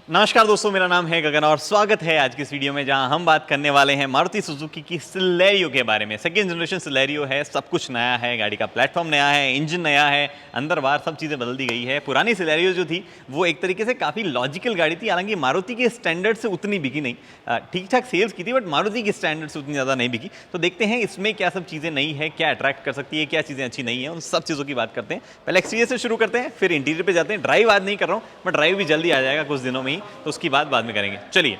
नमस्कार दोस्तों, मेरा नाम है गगन और स्वागत है आज की इस वीडियो में जहां हम बात करने वाले हैं मारुति सुजुकी की सिलेरियो के बारे में। सेकेंड जनरेशन सिलेरियो है, सब कुछ नया है, गाड़ी का प्लेटफॉर्म नया है, इंजन नया है, अंदर बाहर सब चीज़ें बदल दी गई है। पुरानी सिलेरियो जो थी वो एक तरीके से काफ़ी लॉजिकल गाड़ी थी, हालांकि मारुति के स्टैंडर्ड से उतनी बिकी नहीं। ठीक ठाक सेल्स की थी बट मारुति के स्टैंडर्ड से उतनी ज़्यादा नहीं बिकी। तो देखते हैं इसमें क्या सब चीज़ें नई है, क्या अट्रैक्ट कर सकती है, क्या चीज़ें अच्छी नहीं है, उन सब चीज़ों की बात करते हैं। पहले एक्सटीरियर से शुरू करते हैं, फिर इंटीरियर पे जाते हैं। ड्राइव आज नहीं कर रहा हूँ बट ड्राइव भी जल्दी आ जाएगा कुछ दिनों में ही, तो उसकी बात बाद में करेंगे। चलिए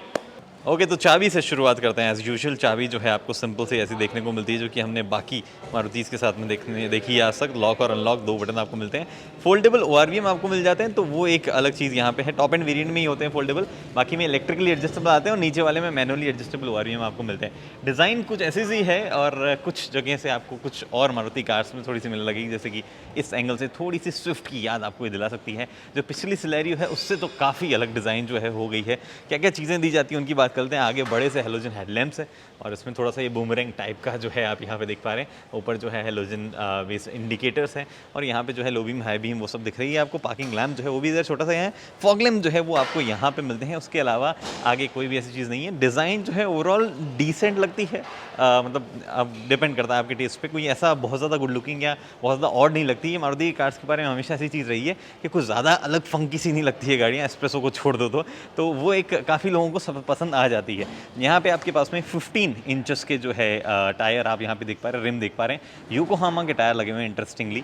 ओके, तो चाबी से शुरुआत करते हैं। एज यूजुअल चाबी जो है आपको सिंपल से ऐसी देखने को मिलती है, जो कि हमने बाकी मारुतिस के साथ में देखी है आज तक। लॉक और अनलॉक दो बटन आपको मिलते हैं। फोल्डेबल ओआरवीएम आपको मिल जाते हैं, तो वो एक अलग चीज़ यहाँ पे है। टॉप एंड वेरिएंट में ही होते हैं फोल्डेबल, बाकी में इलेक्ट्रिकली एडजस्टेबल आते हैं और नीचे वाले में मैनुअली एडजस्टेबल ओआरवीएम आपको मिलते हैं। डिज़ाइन कुछ ऐसी सी है और कुछ जगह से आपको कुछ और मारुति कार्स में थोड़ी सी मिलने लगेगी, जैसे कि इस एंगल से थोड़ी सी स्विफ्ट की याद आपको ये दिला सकती है। जो पिछली सिलेरियो है उससे तो काफ़ी अलग डिज़ाइन जो है हो गई है। क्या क्या चीज़ें दी जाती हैं उनकी बात करते हैं। आगे बड़े से हेलोजन हेडलैम्प्स है और इसमें थोड़ा सा ये बूमरैंग टाइप का जो है आप यहाँ पे देख पा रहे हैं। ऊपर जो है हेलोजन बेस इंडिकेटर्स हैं और यहाँ पे जो है लो बीम हाई बीम वो सब दिख रही है आपको। पार्किंग लैम्प जो है वो भी इधर छोटा सा है। फॉग लैम्प जो है वो आपको यहाँ पे मिलते हैं, उसके अलावा आगे कोई भी ऐसी चीज़ नहीं है। डिज़ाइन जो है ओवरऑल डिसेंट लगती है, मतलब अब डिपेंड करता है आपके टेस्ट पे। कोई ऐसा बहुत ज़्यादा गुड लुकिंग या बहुत ज़्यादा ऑड नहीं लगती है। मारुति कार्स के बारे में हमेशा ऐसी चीज़ रही है कि कुछ ज़्यादा अलग फंकी सी नहीं लगती है गाड़ियाँ, एस्प्रेसो को छोड़ दो तो वो एक काफ़ी लोगों को सब पसंद आ जाती है। यहाँ पे आपके पास में 15 इंचेस के जो है टायर आप यहाँ पे देख पा रहे हैं, रिम देख पा रहे हैं। योकोहामा के टायर लगे हुए हैं इंटरेस्टिंगली।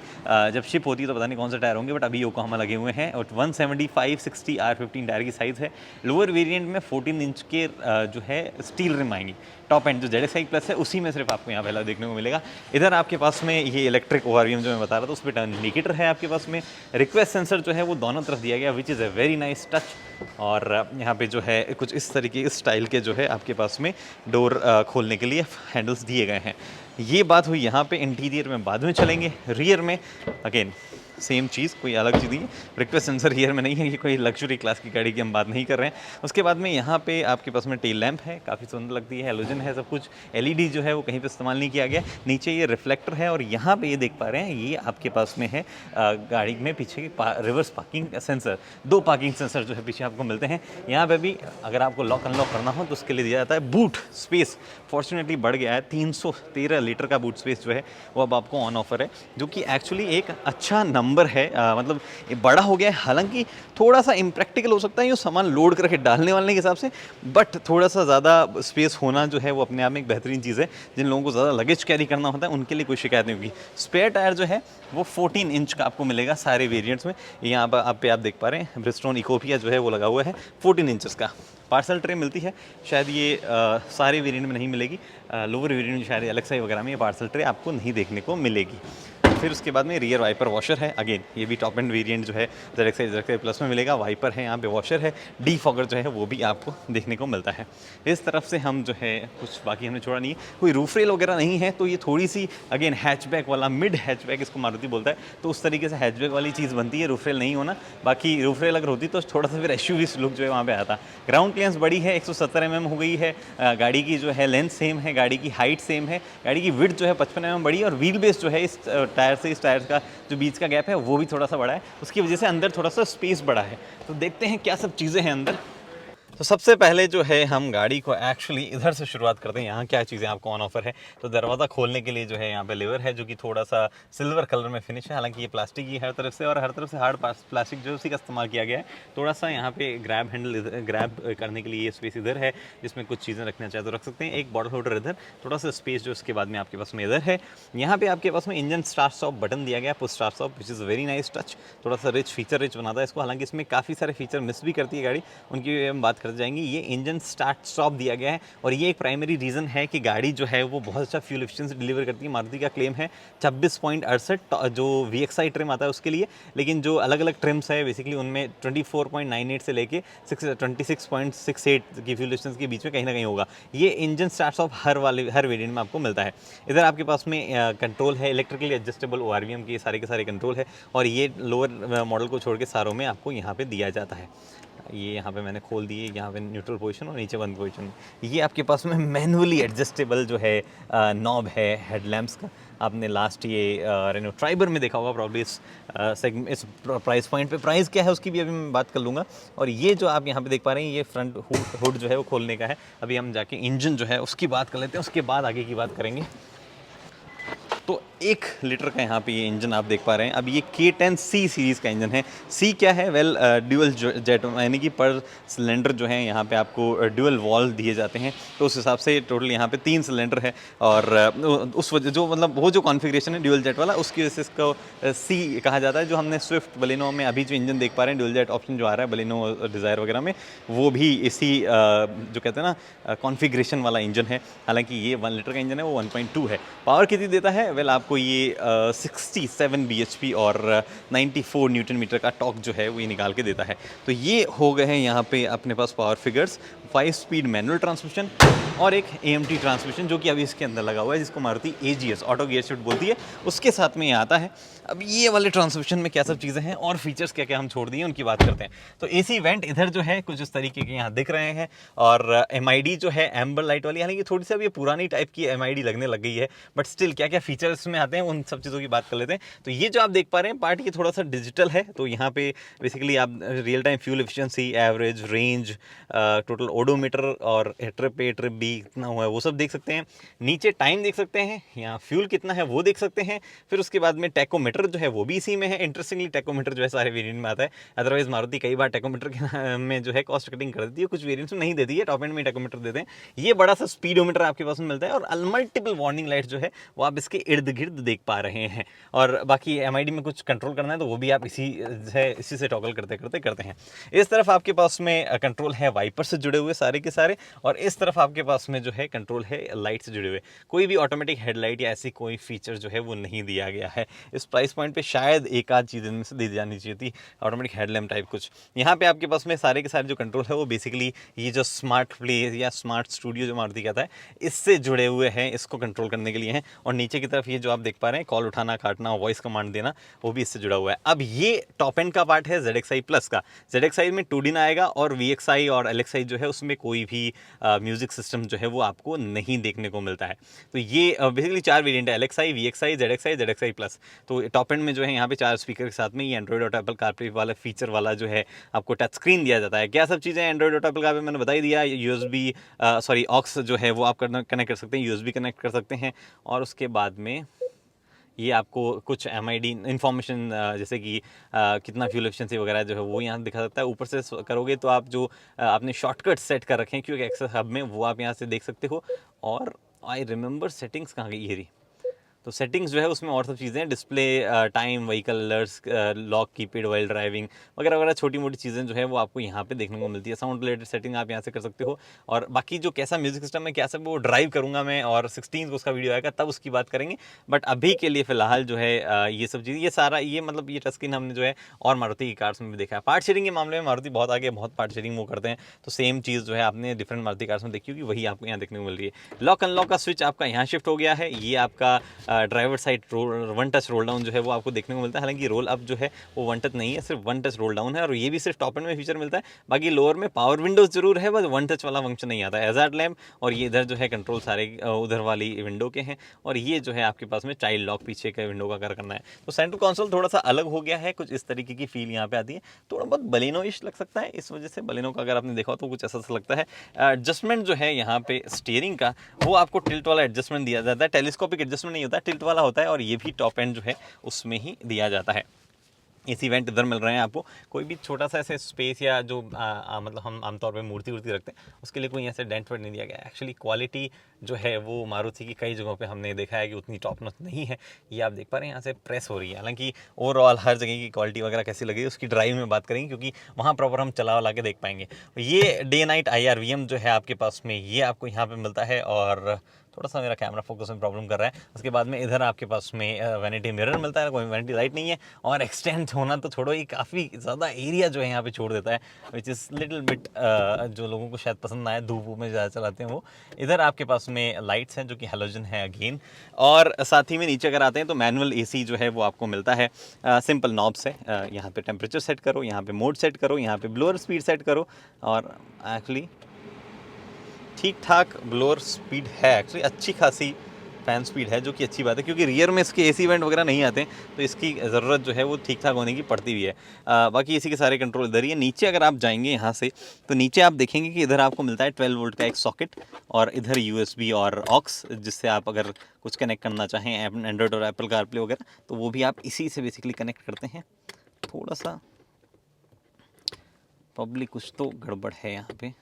जब शिप होती है तो पता नहीं कौन से टायर होंगे, बट अभी योकोहामा लगे हुए हैं। और 175/60 R15 टायर की साइज़ है। लोअर वेरिएंट में 14 इंच के जो है स्टील रिम आएंगी। टॉप एंड जो ZSI प्लस है उसी में सिर्फ आपको यहाँ पहला देखने को मिलेगा। इधर आपके पास में ये इलेक्ट्रिक ओआरवीएम जो मैं बता रहा था, उस पर टर्न इंडिकेटर है आपके पास में। रिक्वेस्ट सेंसर जो है वो दोनों तरफ दिया गया, which is a very nice touch. और यहाँ पे जो है कुछ इस तरीके इस स्टाइल के जो है आपके पास में डोर खोलने के लिए हैंडल्स दिए गए हैं। ये बात हुई यहाँ पे। इंटीरियर में बाद में चलेंगे। रियर में अगेन सेम चीज़, कोई अलग चीज़ नहीं है। रिक्वेस्ट सेंसर रियर में नहीं है, ये कोई लग्जरी क्लास की गाड़ी की हम बात नहीं कर रहे हैं। उसके बाद में यहाँ पे आपके पास में टेल लैंप है, काफ़ी सुंदर लगती है। हेलोजन है सब कुछ। LED जो है वो कहीं पे इस्तेमाल नहीं किया गया। नीचे ये रिफ्लेक्टर है और यहाँ पे ये देख पा रहे हैं ये आपके पास में है गाड़ी में पीछे reverse parking sensor. 2 parking sensor जो है पीछे आपको मिलते हैं। यहाँ पे भी अगर आपको लॉक अनलॉक करना हो तो उसके लिए दिया जाता है बूट स्पेस। फॉर्चुनेटली बढ़ गया है, 313 लीटर का बूट स्पेस जो है वो अब आपको ऑन ऑफर है, जो कि एक्चुअली एक अच्छा नंबर है। मतलब ये बड़ा हो गया है, हालांकि थोड़ा सा इम्प्रैक्टिकल हो सकता है ये सामान लोड करके डालने वाले के हिसाब से, बट थोड़ा सा ज़्यादा स्पेस होना जो है वो अपने आप में एक बेहतरीन चीज़ है। जिन लोगों को ज़्यादा लगेज कैरी करना होता है उनके लिए कोई शिकायत नहीं होगी। स्पेयर टायर जो है वो 14 इंच का आपको मिलेगा सारे वेरिएंट्स में। यहाँ पर आप देख पा रहे हैं ब्रिजस्टोन इकोपिया जो है वो लगा हुआ है 14 इंचेस का। पार्सल ट्रे मिलती है, शायद ये सारे वेरिएंट में नहीं मिलेगी। लोअर वेरिएंट में शायद एलेक्साई वगैरह में ये पार्सल ट्रे आपको नहीं देखने को मिलेगी। फिर उसके बाद में रियर वाइपर वॉशर है। अगेन ये भी टॉप एंड वेरिएंट जो है ZXi प्लस में मिलेगा। वाइपर है, यहाँ पे वॉशर है। डीफॉगर जो है वो भी आपको देखने को मिलता है। इस तरफ से हम जो है कुछ बाकी हमने छोड़ा नहीं है। कोई रूफ रेल वगैरह नहीं है, तो ये थोड़ी सी अगेन हैचबैक वाला, मिड हैचबैक इसको मारुति बोलता है, तो उस तरीके से हैचबैक वाली चीज़ बनती है, रूफ रेल नहीं होना। बाकी रूफ रेल अगर होती तो थोड़ा सा फिर SUV लुक जो है वहाँ पे आता। ग्राउंड क्लियरेंस बड़ी है, 170 mm हो गई है। गाड़ी की जो है लेंथ सेम है, गाड़ी की हाइट सेम है, गाड़ी की विड्थ जो है 55 mm बड़ी है। और व्हील बेस जो है इस टायर से इस टायर का जो बीच का गैप है वो भी थोड़ा सा बड़ा है, उसकी वजह से अंदर थोड़ा सा स्पेस बड़ा है। तो देखते हैं क्या सब चीज़ें हैं अंदर। तो सबसे पहले जो है हम गाड़ी को एक्चुअली इधर से शुरुआत करते हैं। यहाँ क्या चीज़ें आपको ऑन ऑफर है। तो दरवाज़ा खोलने के लिए जो है यहाँ पे लेवर है, जो कि थोड़ा सा सिल्वर कलर में फिनिश है। हालांकि ये प्लास्टिक ही हर तरफ से, और हर तरफ से हार्ड प्लास्टिक जो उसी का इस्तेमाल किया गया है। थोड़ा सा यहाँ पे ग्रैब हैंडल ग्रैब करने के लिए ये स्पेस इधर है, जिसमें कुछ चीज़ें रखना चाहे तो रख सकते हैं। एक बॉटल होल्डर इधर, थोड़ा सा स्पेस जो इसके बाद में आपके पास में इधर है। यहाँ पे आपके पास में इंजन स्टार्ट स्टॉप बटन दिया गया, push start stop, which is very nice touch. थोड़ा सा फीचर रिच बनाता है इसको, हालांकि इसमें काफ़ी सारे फीचर मिस भी करती है गाड़ी, उनकी हम बात करते जाएंगे। ये इंजन स्टार्ट स्टॉप दिया गया है और ये एक प्राइमरी रीज़न है कि गाड़ी जो है वो बहुत अच्छा फ्यूल एफिशिएंसी डिलीवर करती है। मारुति का क्लेम है 26.68 जो VXI ट्रिम आता है उसके लिए, लेकिन जो अलग अलग ट्रिम्स है बेसिकली उनमें 24.98 से लेके 26.68 की फ्यूल एफिशिएंसी के बीच में कहीं ना कहीं होगा। ये इंजन स्टार्ट स्टॉप हर वेरिएंट में आपको मिलता है। इधर आपके पास में कंट्रोल है, इलेक्ट्रिकली एडजस्टेबल ORVM के सारे कंट्रोल है, और ये लोअर मॉडल को छोड़ के सारों में आपको यहाँ पे दिया जाता है। ये यहाँ पे मैंने खोल दिए, यहाँ पे न्यूट्रल पोजीशन और नीचे वन पोजीशन। ये आपके पास में मैनुअली एडजस्टेबल जो है नॉब है हेडलैम्प्स का, आपने लास्ट ये रेनो ट्राइबर में देखा होगा प्रॉब्ली इस प्राइस पॉइंट पे। प्राइस क्या है उसकी भी अभी मैं बात कर लूँगा। और ये जो आप यहाँ पे देख पा रहे हैं ये फ्रंट हुड जो है वो खोलने का है। अभी हम जाके इंजन जो है उसकी बात कर लेते हैं, उसके बाद आगे की बात करेंगे। तो 1 लीटर का यहाँ पे ये इंजन आप देख पा रहे हैं। अब ये K10C सीरीज़ का इंजन है। सी क्या है? वेल ड्यूअल जेट, यानी कि पर सिलेंडर जो है यहाँ पे आपको ड्यूअल वॉल्व दिए जाते हैं, तो उस हिसाब से टोटल यहाँ पे 3 सिलेंडर है। और उस वजह जो मतलब वो जो कॉन्फ़िगरेशन है ड्यूअल जेट वाला, उसकी वजह से इसको सी कहा जाता है। जो हमने स्विफ्ट बलेनो में अभी जो इंजन देख पा रहे हैं ड्यूअल जेट ऑप्शन जो आ रहा है बलेनो डिज़ायर वगैरह में, वो भी इसी जो कहते हैं ना कॉन्फ़िगरेशन वाला इंजन है। हालांकि ये 1 लीटर का इंजन है, वो 1.2 है। पावर कितनी देता है? वेल आपको ये 67 bhp और 94 न्यूटन मीटर का टॉर्क जो है वो ये निकाल के देता है। तो ये हो गए हैं यहाँ पे अपने पास power figures. 5 speed manual transmission और एक AMT ट्रांसमिशन जो कि अभी इसके अंदर लगा हुआ है, जिसको Maruti AGS auto gear shift बोलती है, उसके साथ में ये आता है। अब ये वाले ट्रांसमिशन में क्या सब चीज़ें हैं और फीचर्स क्या क्या हम छोड़ दिए उनकी बात करते हैं। तो AC वेंट इधर जो है कुछ इस तरीके के यहाँ दिख रहे हैं। और MID जो है एम्बर लाइट वाली, हालांकि थोड़ी सी अब ये पुरानी टाइप की MID लगने लग गई है, बट स्टिल क्या क्या फीचर्स इसमें आते हैं उन सब चीज़ों की बात कर लेते हैं। तो ये जो आप देख पा रहे हैं पार्ट, ये थोड़ा सा डिजिटल है। तो यहाँ पे बेसिकली आप real time fuel efficiency, average, range, total odometer और ट्रिप A ट्रिप B कितना हुआ है वो सब देख सकते हैं। नीचे टाइम देख सकते हैं, यहाँ फ्यूल कितना है वो देख सकते हैं। फिर उसके बाद में टैकोमीटर जो है वो भी इसी में है। इंटरेस्टिंगली टैकोमीटर जो है सारे वेरिएंट में आता है। अदरवाइज मारुति कई बार टैकोमीटर में जो है कॉस्ट कटिंग कर देती है, कुछ वेरिएंट्स में नहीं देती है, टॉप एंड में टैकोमीटर देते हैं। ये बड़ा सा स्पीडोमीटर आपके पास में मिलता है और मल्टीपल वार्निंग लाइट जो है वो आप इसके इर्द गिर्द देख पा रहे हैं। और बाकी MID में कुछ कंट्रोल करना है तो वो भी आप इसी से टॉगल करते हैं। इस तरफ आपके पास में कंट्रोल है वाइपर से जुड़े हुए सारे के सारे, और इस तरफ आपके पास में जो है कंट्रोल है लाइट से जुड़े हुए। कोई भी ऑटोमेटिक हेडलाइट या ऐसी कोई फीचर जो है वो नहीं दिया गया है। इस प्राइस पॉइंट पे शायद एक आध चीज़ इनमें से दी जानी चाहिए थी, ऑटोमेटिक हेडलैम्प टाइप कुछ। यहाँ पे आपके पास में सारे के सारे जो कंट्रोल है वो बेसिकली ये जो स्मार्ट प्लेस या स्मार्ट स्टूडियो जो मारुति कहता है इससे जुड़े हुए हैं, इसको कंट्रोल करने के लिए हैं। और नीचे की तरफ ये जो आप देख पा रहे हैं कॉल उठाना, काटना, वॉइस कमांड देना, वो भी इससे जुड़ा हुआ है। अब ये टॉप एंड का पार्ट है ZXi प्लस का। ZXi में 2D ना आएगा और VXi और LXi जो है उसमें कोई भी म्यूजिक सिस्टम जो है वो आपको नहीं देखने को मिलता है। तो ये बेसिकली 4 वेरिएंट है, LXi, VXi, ZXi प्लस। तो टॉप एंड में जो है यहाँ पे 4 स्पीकर के साथ में ये एंड्रॉइड और एप्पल कारप्ले वाला फीचर वाला जो है आपको टच स्क्रीन दिया जाता है। क्या सब चीज़ें एंड्रॉइड और एप्पल कारप्ले मैंने बता ही दिया। USB ऑक्स जो है वो आप कनेक्ट कर सकते हैं, USB कनेक्ट कर सकते हैं। और उसके बाद में ये आपको कुछ MID इन्फॉर्मेशन जैसे कि कितना फ्यूल एफिशिएंसी वगैरह जो है वो यहाँ दिखा सकता है। ऊपर से करोगे तो आप जो आपने शॉर्टकट सेट कर रखे हैं क्योंकि एक्सेस हब में, वो आप यहाँ से देख सकते हो। और आई रिमेंबर सेटिंग्स कहाँ गई, ये रही। तो सेटिंग्स जो है उसमें और सब चीज़ें, display, time, vehicle alerts, lock keypad while driving वगैरह वगैरह छोटी मोटी चीज़ें जो है वो आपको यहाँ पे देखने को मिलती है। साउंड रिलेटेड सेटिंग आप यहाँ से कर सकते हो। और बाकी जो कैसा म्यूजिक सिस्टम है, क्या सब, वो ड्राइव करूँगा मैं और 16 को उसका वीडियो आएगा तब उसकी बात करेंगे। बट अभी के लिए फ़िलहाल जो है ये सब चीज़, ये सारा ये मतलब ये टच स्क्रीन हमने जो है और मारुति की कार्स में भी देखा है। पार्ट शेयरिंग के मामले में मारुति बहुत आगे, बहुत पार्ट शेयरिंग वो करते हैं। तो सेम चीज़ जो है आपने डिफरेंट मारुति कार्स में देखी होगी, वही आपको यहाँ देखने को मिल रही है। लॉक अनलॉक का स्विच आपका यहाँ शिफ्ट हो गया है। ये आपका driver side one touch roll down जो है वो आपको देखने को मिलता है। हालांकि रोल अप जो है वो वन टच नहीं है, सिर्फ वन टच रोल डाउन है। और ये भी सिर्फ टॉप एंड में फीचर मिलता है। बाकी लोअर में पावर विंडोज जरूर है, बस वन टच वाला फंक्शन नहीं आता है। हैजार्ड लैम्प और ये इधर जो है कंट्रोल सारे उधर वाली विंडो के हैं। और ये जो है आपके पास में चाइल्ड लॉक पीछे के विंडो का कर करना है। तो सेंट्रल कंसोल थोड़ा सा अलग हो गया है, कुछ इस तरीके की फील यहाँ पे आती है। थोड़ा बहुत बलेनो-इश लग सकता है, इस वजह से बलेनो का अगर आपने देखा तो कुछ ऐसा लगता है। एडजस्टमेंट जो है यहाँ पे स्टीयरिंग का, वो आपको टिल्ट वाला एडजस्टमेंट दिया जाता है। टेलीस्कोपिक एडजस्टमेंट नहीं होता, टिल्ट वाला होता है। और ये भी टॉप एंड जो है उसमें ही दिया जाता है। इसी इवेंट इधर मिल रहे हैं आपको। कोई भी छोटा सा ऐसे स्पेस या जो मतलब हम आमतौर पे मूर्ति वूर्ति रखते हैं उसके लिए कोई ऐसे डेंट वेंट नहीं दिया गया। एक्चुअली क्वालिटी जो है वो मारुति की कई जगहों पे हमने देखा है कि उतनी टॉप नॉच नहीं है। ये आप देख पा रहे हैं यहाँ से प्रेस हो रही है। हालांकि ओवरऑल हर जगह की क्वालिटी वगैरह कैसी लगी उसकी ड्राइव में बात करेंगे, क्योंकि वहाँ प्रॉपर हम चला ला के देख पाएंगे। ये डे नाइट IRVM जो है आपके पास में, ये आपको यहाँ पर मिलता है। और थोड़ा सा मेरा कैमरा फोकस में प्रॉब्लम कर रहा है। उसके बाद में इधर आपके पास में वैनिटी मिरर मिलता है, कोई वैनिटी लाइट नहीं है। और एक्सटेंड होना तो छोड़ो, ये काफ़ी ज़्यादा एरिया जो है यहाँ पे छोड़ देता है, विच इज़ लिटिल बिट जो लोगों को शायद पसंद ना आए, धूप में ज़्यादा चलाते हैं वो। इधर आपके पास में लाइट्स हैं जो कि हेलोजन है अगेन। और साथ ही में नीचे अगर आते हैं तो मैनुअल AC जो है वो आपको मिलता है। सिंपल नॉब्स है, यहाँ पे टेम्परेचर सेट करो, यहाँ पे मोड सेट करो, यहाँ पे ब्लोअर स्पीड सेट करो। और एक्चुअली ठीक ठाक ब्लोअर स्पीड है, एक्चुअली अच्छी खासी फ़ैन स्पीड है, जो कि अच्छी बात है क्योंकि रियर में इसके एसी वेंट वगैरह नहीं आते, तो इसकी ज़रूरत जो है वो ठीक ठाक होने की पड़ती भी है। बाकी एसी के सारे कंट्रोल इधर ही है। नीचे अगर आप जाएंगे यहाँ से तो नीचे आप देखेंगे कि इधर आपको मिलता है 12 वोल्ट का एक सॉकेट और इधर USB और ऑक्स, जिससे आप अगर कुछ कनेक्ट करना चाहें एंड्रॉयड और एप्पल कारप्ले वगैरह तो वो भी आप इसी से बेसिकली कनेक्ट करते हैं। थोड़ा सा प्रॉब्ली कुछ तो गड़बड़ है यहाँ पे,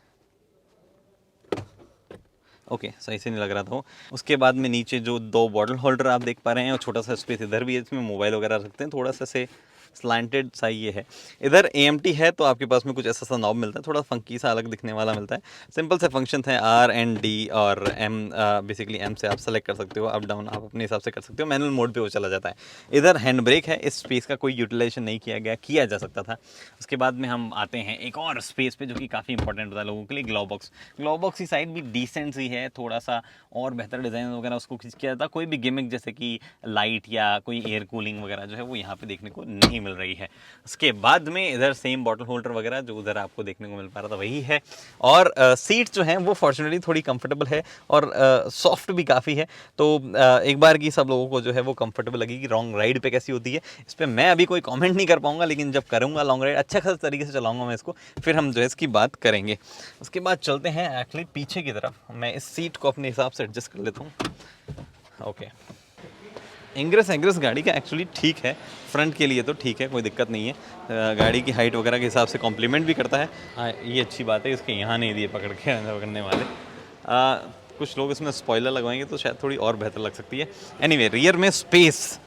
ओके सही से नहीं लग रहा था वो। उसके बाद में नीचे जो 2 बॉटल होल्डर आप देख पा रहे हैं और छोटा सा स्पेस इधर भी है, इसमें मोबाइल वगैरह रखते हैं। थोड़ा सा से स्लैंटेड सा ये है। इधर AMT है तो आपके पास में कुछ ऐसा सा नॉब मिलता है, थोड़ा फंकी सा अलग दिखने वाला मिलता है। सिंपल से फंक्शन है R एंड D और M, बेसिकली M से आप सेलेक्ट कर सकते हो, अप डाउन आप अपने हिसाब से कर सकते हो। मैनुअल मोड पे वो चला जाता है। इधर हैंड ब्रेक है, इस स्पेस का कोई यूटिलाइजेशन नहीं किया जा सकता था। उसके बाद में हम आते हैं एक और स्पेस पे जो कि काफ़ी इंपॉर्टेंट होता है लोगों के लिए, ग्लव बॉक्स की साइड भी डिसेंट सी है, थोड़ा सा और बेहतर डिज़ाइन वगैरह उसको खींच किया जाता। कोई भी गिमिक जैसे कि लाइट या कोई एयर कूलिंग वगैरह जो है वो यहाँ पे देखने को नहीं मिल रही है। उसके बाद में इधर सेम बॉटल होल्डर वगैरह जो उधर आपको देखने को मिल पा रहा था वही है। और सीट जो हैं वो फॉर्चुनेटली थोड़ी कंफर्टेबल है और सॉफ्ट भी काफ़ी है। तो एक बार की सब लोगों को जो है वो कंफर्टेबल लगेगी। लॉन्ग राइड पे कैसी होती है इस पर मैं अभी कोई कमेंट नहीं कर पाऊंगा, लेकिन जब करूंगा लॉन्ग राइड अच्छा खासा तरीके से चलाऊंगा मैं इसको, फिर हम जो है इसकी बात करेंगे। उसके बाद चलते हैं एक्चुअली पीछे की तरफ। मैं इस सीट को अपने हिसाब से एडजस्ट कर लेता हूँ। ओके, इंग्रेस गाड़ी का एक्चुअली ठीक है, फ्रंट के लिए तो ठीक है, कोई दिक्कत नहीं है। गाड़ी की हाइट वगैरह के हिसाब से कॉम्प्लीमेंट भी करता है। हाँ ये अच्छी बात है, इसके यहाँ नहीं दिए पकड़ने वाले। कुछ लोग इसमें स्पॉइलर लगवाएंगे तो शायद थोड़ी और बेहतर लग सकती है। एनीवे, रियर में स्पेस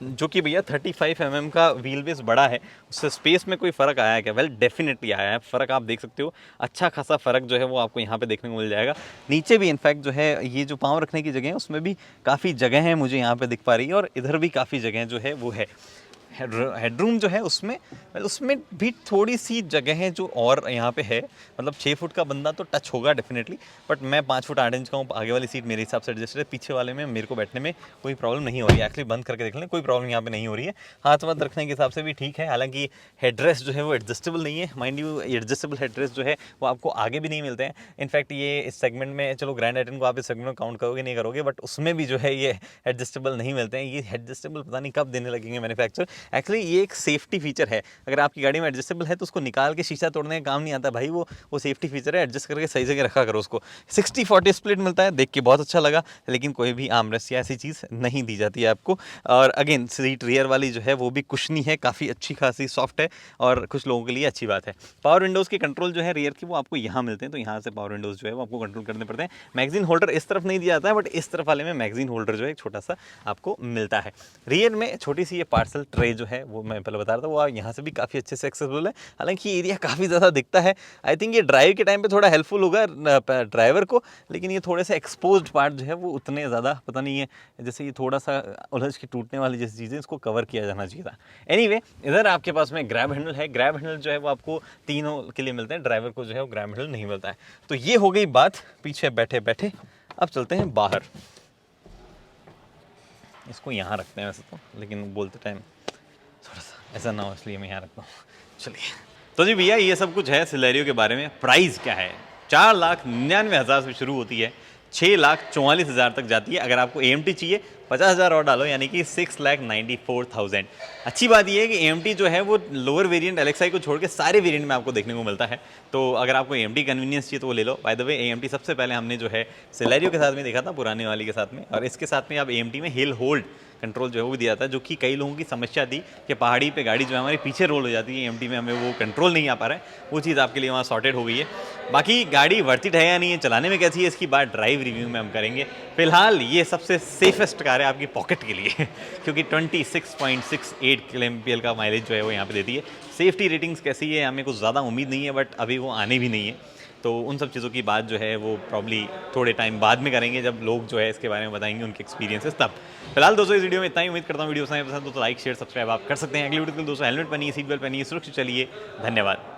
जो कि भैया 35 mm का व्हील बेस बड़ा है, उससे स्पेस में कोई फ़र्क आया है क्या? वेल डेफिनेटली आया है फ़र्क, आप देख सकते हो। अच्छा खासा फ़र्क जो है वो आपको यहाँ पे देखने को मिल जाएगा। नीचे भी इनफैक्ट जो है ये जो पाँव रखने की जगह है उसमें भी काफ़ी जगह है मुझे यहाँ पे दिख पा रही है, और इधर भी काफ़ी जगह जो है वो है। हेडरूम जो है उसमें भी थोड़ी सी जगह है जो और यहाँ पे है। मतलब 6 फुट का बंदा तो टच होगा डेफिनेटली, बट मैं 5 फुट 8 इंच का हूँ। आगे वाली सीट मेरे हिसाब से एडजस्ट है, पीछे वाले में मेरे को बैठने में कोई प्रॉब्लम नहीं हो रही है। एक्चुअली बंद करके देख लें, कोई प्रॉब्लम यहाँ पे नहीं हो रही है। हाथ वाथ रखने के हिसाब से भी ठीक है। हालांकि हेडरेस्ट जो है वो एडजस्टेबल नहीं है, माइंड यू। एडजस्टेबल हेडरेस्ट जो है वो आपको आगे भी नहीं मिलते हैं। इनफैक्ट ये इस सेगमेंट में, चलो ग्रैंड आइटन को आप इस सेगमेंट में काउंट करोगे नहीं करोगे, बट उसमें भी जो है ये एडजस्टेबल नहीं मिलते हैं। ये एडजस्टेबल पता नहीं कब देने लगेंगे मैन्युफैक्चर। एक्चुअली ये एक सेफ्टी फीचर है, अगर आपकी गाड़ी में एडजस्टेबल है तो उसको निकाल के शीशा तोड़ने का काम नहीं आता भाई, वो सेफ्टी फीचर है। एडजस्ट करके सही जगह रखा करो उसको। 60-40 स्प्लिट मिलता है, देख के बहुत अच्छा लगा, लेकिन कोई भी आर्मरेस्ट या ऐसी चीज़ नहीं दी जाती है आपको। और अगेन सीट रियर वाली जो है वो भी कुशनी है, काफ़ी अच्छी खासी सॉफ्ट है, और कुछ लोगों के लिए अच्छी बात है। पावर विंडोज़ के कंट्रोल जो है रियर की वो आपको यहाँ मिलते हैं, तो यहाँ से पावर विंडोज़ जो है वो आपको कंट्रोल करने पड़ते हैं। मैगजीन होल्डर इस तरफ नहीं दिया जाता है, बट इस तरफ वाले में मैगजीन होल्डर जो है एक छोटा सा आपको मिलता है। रियर में छोटी सी ये पार्सल ट्रे जो है वो मैं पहले बता रहा था, वो यहाँ से भी काफ़ी अच्छे से एक्सेसिबल है। हालांकि एरिया काफ़ी ज़्यादा दिखता है। आई थिंक ये ड्राइव के टाइम पे थोड़ा हेल्पफुल होगा ड्राइवर को, लेकिन ये थोड़े से एक्सपोज्ड पार्ट जो है वो उतने ज़्यादा पता नहीं है, जैसे ये थोड़ा सा उलझ के टूटने वाली जैसी चीज़ें, इसको कवर किया जाना चाहिए था। एनीवे, इधर आपके पास में ग्रैब हैंडल है। ग्रैब हैंडल जो है वो आपको तीनों के लिए मिलते हैं, ड्राइवर को जो है वो ग्रैब हैंडल नहीं मिलता है। तो ये हो गई बात पीछे बैठे बैठे। अब चलते हैं बाहर। इसको यहाँ रखते हैं वैसे तो, लेकिन बोलते टाइम थोड़ा सा ऐसा ना हो, इसलिए मैं यहाँ रखता हूँ। चलिए, तो जी भैया ये सब कुछ है सिलेरियो के बारे में। प्राइस क्या है? 4,99,000 से शुरू होती है, 6,44,000 तक जाती है। अगर आपको AMT चाहिए 50,000 और डालो, यानी कि 6,94,000। अच्छी बात यह है कि AMT जो है वो लोअर वेरिएंट LXI को छोड़ के सारे वेरिएंट में आपको देखने को मिलता है। तो अगर आपको AMT कन्वीनियंस चाहिए तो वो ले लो। बाय द वे, AMT सबसे पहले हमने जो है सिलेरियो के साथ में देखा था, पुराने वाली के साथ में, और इसके साथ में अब AMT में हिल होल्ड कंट्रोल जो है वो भी दिया था, जो कि कई लोगों की समस्या थी कि पहाड़ी पे गाड़ी जो है हमारी पीछे रोल हो जाती है, AMT में हमें वो कंट्रोल नहीं आ पा रहा है। वो चीज़ आपके लिए वहाँ सॉर्टेड हो गई है। बाकी गाड़ी वर्थ इट है या नहीं है, चलाने में कैसी है, इसकी बात ड्राइव रिव्यू में हम करेंगे। फिलहाल ये सबसे सेफेस्ट कार है आपकी पॉकेट के लिए क्योंकि 26.68 kmpl का माइलेज जो है वो यहाँ पे देती है। सेफ्टी रेटिंग्स कैसी है हमें कुछ ज़्यादा उम्मीद नहीं है, बट अभी वो आने भी नहीं है। तो उन सब चीज़ों की बात जो है वो प्रॉब्ली थोड़े टाइम बाद में करेंगे, जब लोग जो है इसके बारे में बताएंगे उनके एक्सपीरियंसेस तब। फिलहाल दोस्तों इस वीडियो में इतना ही। उम्मीद करता हूँ वीडियो पसंद तो लाइक शेयर सब्सक्राइब आप कर सकते हैं। अगली वीडियो में दोस्तों हेलमेट पहनिए, सीट बेल्ट पहनिए, सुरक्षित चलिए। धन्यवाद।